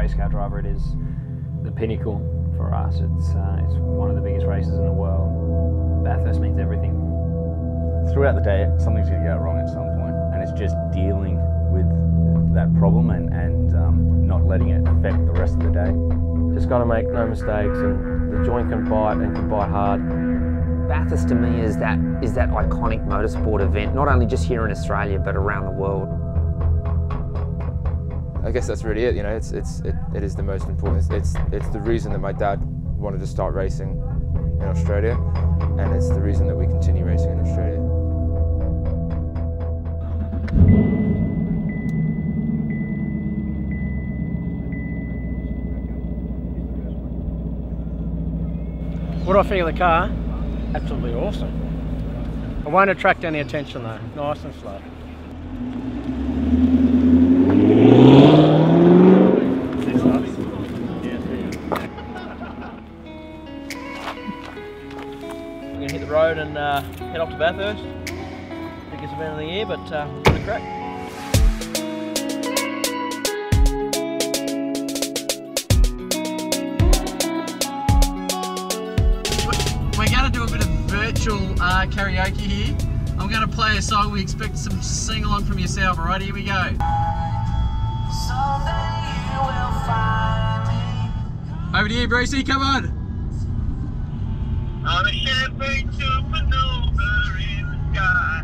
race car driver, it is the pinnacle for us. It's one of the biggest races in the world. Bathurst means everything. Throughout the day, something's going to go wrong at some point, and it's just dealing with that problem and not letting it affect the rest of the day. Just got to make no mistakes, and the joint can bite and can bite hard. Bathurst to me is that iconic motorsport event, not only just here in Australia, but around the world. I guess that's really it. You know, it is the most important. It's the reason that my dad wanted to start racing in Australia, and it's the reason that we continue racing in Australia. What do I think of the car? Absolutely awesome. It won't attract any attention though, nice and slow. I'm going to hit the road and head off to Bathurst. Biggest event of the year, but we'll give it a crack. We're going to do a bit of virtual karaoke here. I'm going to play a song. We expect some sing along from yourself. All right, here we go. Someday you will find me. Over to you, Brucey. Come on. I'm a champagne supernova in the sky.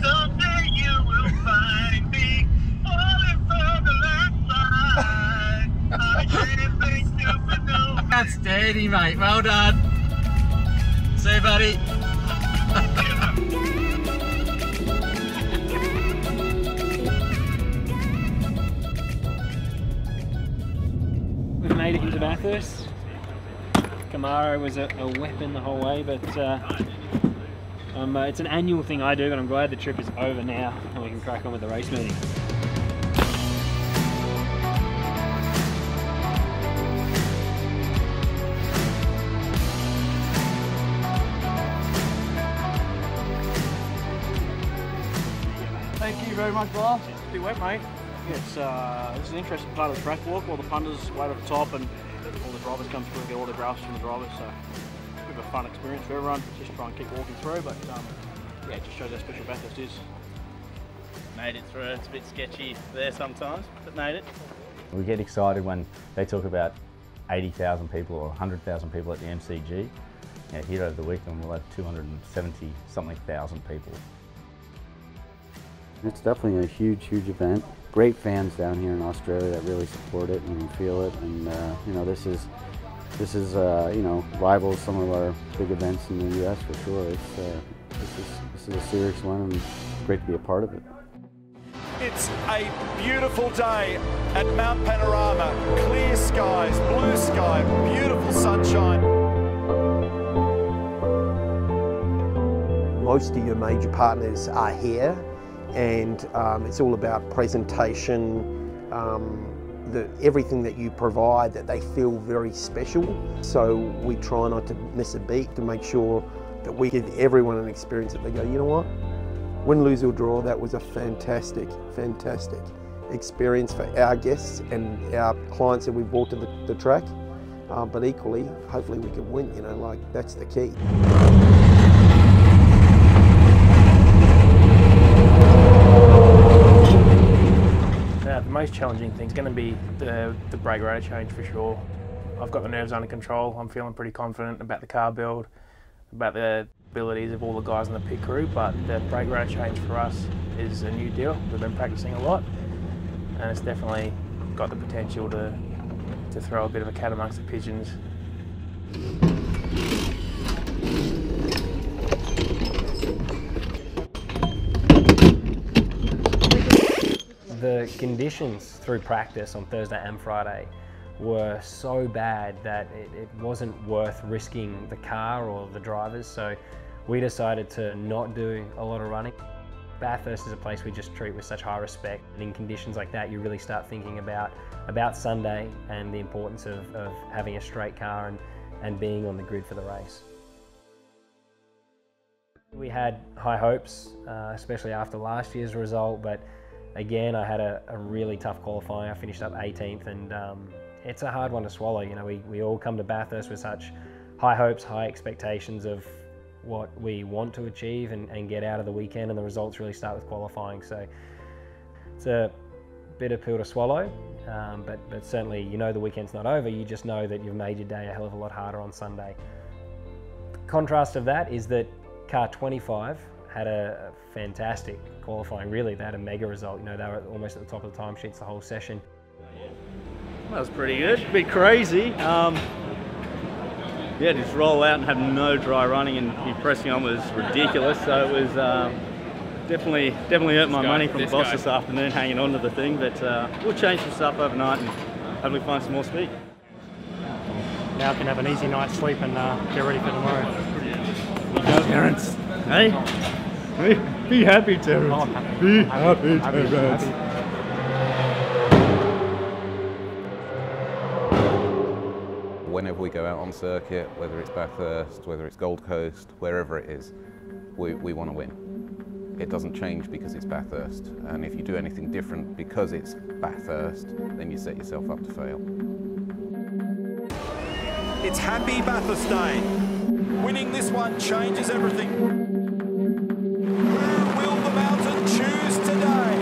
Someday you will find me falling from the left side. I'm a champagne supernova. That's steady, mate. Well done. See you, buddy. We've made it into Bathurst. Camaro was a weapon the whole way, but it's an annual thing I do, and I'm glad the trip is over now and we can crack on with the race meeting. Thank you very much, brother. It's a bit wet, mate. Yeah, this is an interesting part of the track walk. All the punters wait at the top and all the drivers come through and get autographs from the drivers. So it's a bit of a fun experience for everyone. Just try and keep walking through, but yeah, it just shows how special Bathurst is. Made it through. It's a bit sketchy there sometimes, but made it. We get excited when they talk about 80,000 people or 100,000 people at the MCG. Yeah, here over the weekend we'll have 270 something thousand people. It's definitely a huge, huge event. Great fans down here in Australia that really support it and feel it. And you know, this is you know, rivals some of our big events in the U.S. for sure. This is a serious one, and it's great to be a part of it. It's a beautiful day at Mount Panorama. Clear skies, blue sky, beautiful sunshine. Most of your major partners are here, and it's all about presentation, everything that you provide, that they feel very special. So we try not to miss a beat to make sure that we give everyone an experience that they go, you know what, win, lose or draw, that was a fantastic, fantastic experience for our guests and our clients that we brought to the track. But equally, hopefully we can win, you know, like that's the key. The most challenging thing is going to be the brake rotor change for sure. I've got the nerves under control. I'm feeling pretty confident about the car build, about the abilities of all the guys in the pit crew, but the brake rotor change for us is a new deal. We've been practicing a lot, and it's definitely got the potential to throw a bit of a cat amongst the pigeons. The conditions through practice on Thursday and Friday were so bad that it wasn't worth risking the car or the drivers, so we decided to not do a lot of running. Bathurst is a place we just treat with such high respect, and in conditions like that you really start thinking about Sunday and the importance of having a straight car and being on the grid for the race. We had high hopes, especially after last year's result, but again I had a really tough qualifying. I finished up 18th, and it's a hard one to swallow. You know, we all come to Bathurst with such high hopes, high expectations of what we want to achieve and get out of the weekend, and the results really start with qualifying. So it's a bitter pill to swallow, but certainly you know the weekend's not over. You just know that you've made your day a hell of a lot harder on Sunday. The contrast of that is that car 25 had a fantastic qualifying. Really, they had a mega result. You know, they were almost at the top of the timesheets the whole session. That was pretty good, a bit crazy. Yeah, just roll out and have no dry running and be pressing on was ridiculous. So it was definitely earned my money from the boss this afternoon, hanging on to the thing. But we'll change some stuff overnight and hopefully find some more speed. Now I can have an easy night's sleep and get ready for tomorrow. You go, Terence. Hey, be happy, Terence. Oh, I'm happy. Be happy, Terence. Whenever we go out on circuit, whether it's Bathurst, whether it's Gold Coast, wherever it is, we want to win. It doesn't change because it's Bathurst, and if you do anything different because it's Bathurst, then you set yourself up to fail. It's Happy Bathurst Day. Winning this one changes everything. Who will the mountain choose today?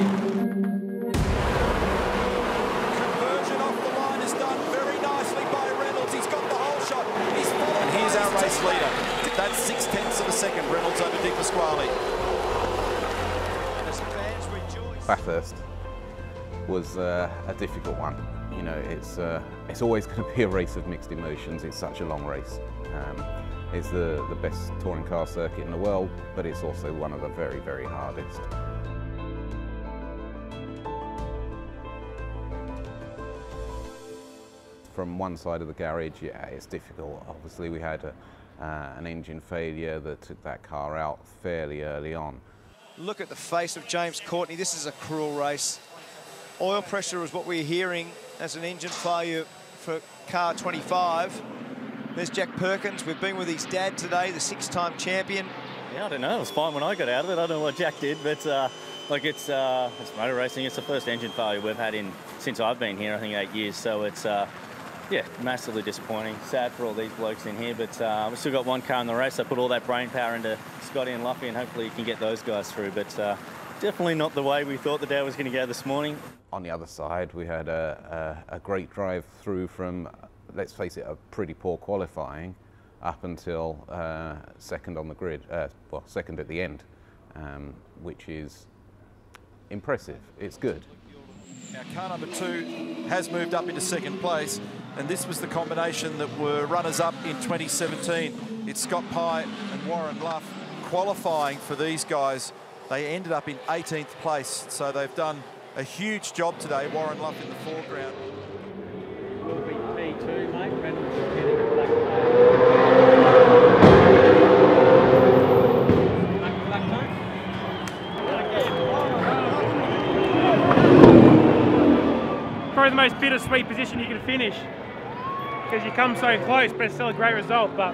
Conversion off the line is done very nicely by Reynolds. He's got the whole shot. He's followed. And here's our race leader. That's 0.6 of a second. Reynolds over Di Pasquale. Bathurst was a difficult one. You know, it's always going to be a race of mixed emotions. It's such a long race. It's the best touring car circuit in the world, but it's also one of the very, very hardest. From one side of the garage, yeah, it's difficult. Obviously, we had an engine failure that took that car out fairly early on. Look at the face of James Courtney. This is a cruel race. Oil pressure is what we're hearing as an engine failure for car 25. There's Jack Perkins. We've been with his dad today, the 6-time champion. Yeah, I don't know. It was fine when I got out of it. I don't know what Jack did, but like it's motor racing. It's the first engine failure we've had in since I've been here. I think 8 years. So it's yeah, massively disappointing. Sad for all these blokes in here, but we've still got one car in the race. I put all that brain power into Scotty and Luffy, and hopefully you can get those guys through. But definitely not the way we thought the day was going to go this morning. On the other side, we had a great drive through from, let's face it, a pretty poor qualifying up until second on the grid, well, second at the end, which is impressive. It's good. Now, car number 2 has moved up into second place, and this was the combination that were runners-up in 2017. It's Scott Pye and Warren Luff. Qualifying for these guys, they ended up in 18th place, so they've done a huge job today. Warren Luff in the foreground. Will be P2, mate. Reynolds Probably the most bittersweet position you can finish because you come so close, but it's still a great result. But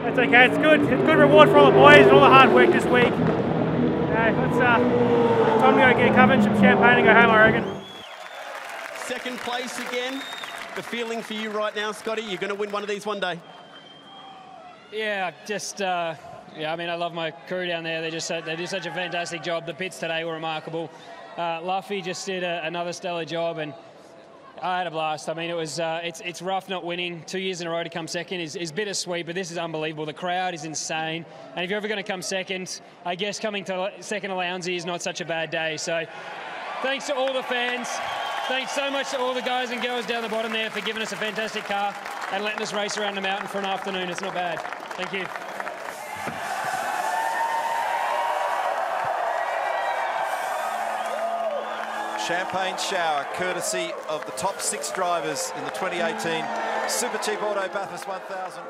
that's okay. It's good. It's good reward for all the boys and all the hard work this week. It's time to go get a cover and some champagne and go home, I reckon. Second place again. The feeling for you right now, Scotty, you're going to win one of these one day. Yeah, just yeah. I mean, I love my crew down there. They do such a fantastic job. The pits today were remarkable. Luffy just did another stellar job, and I had a blast. I mean, it was it's rough not winning 2 years in a row to come second is bittersweet, but this is unbelievable. The crowd is insane, and if you're ever going to come second, I guess coming to second at Lounsey is not such a bad day. So thanks to all the fans. Thanks so much to all the guys and girls down the bottom there for giving us a fantastic car and letting us race around the mountain for an afternoon. It's not bad. Thank you. Champagne shower, courtesy of the top 6 drivers in the 2018 Super Cheap Auto Bathurst 1000.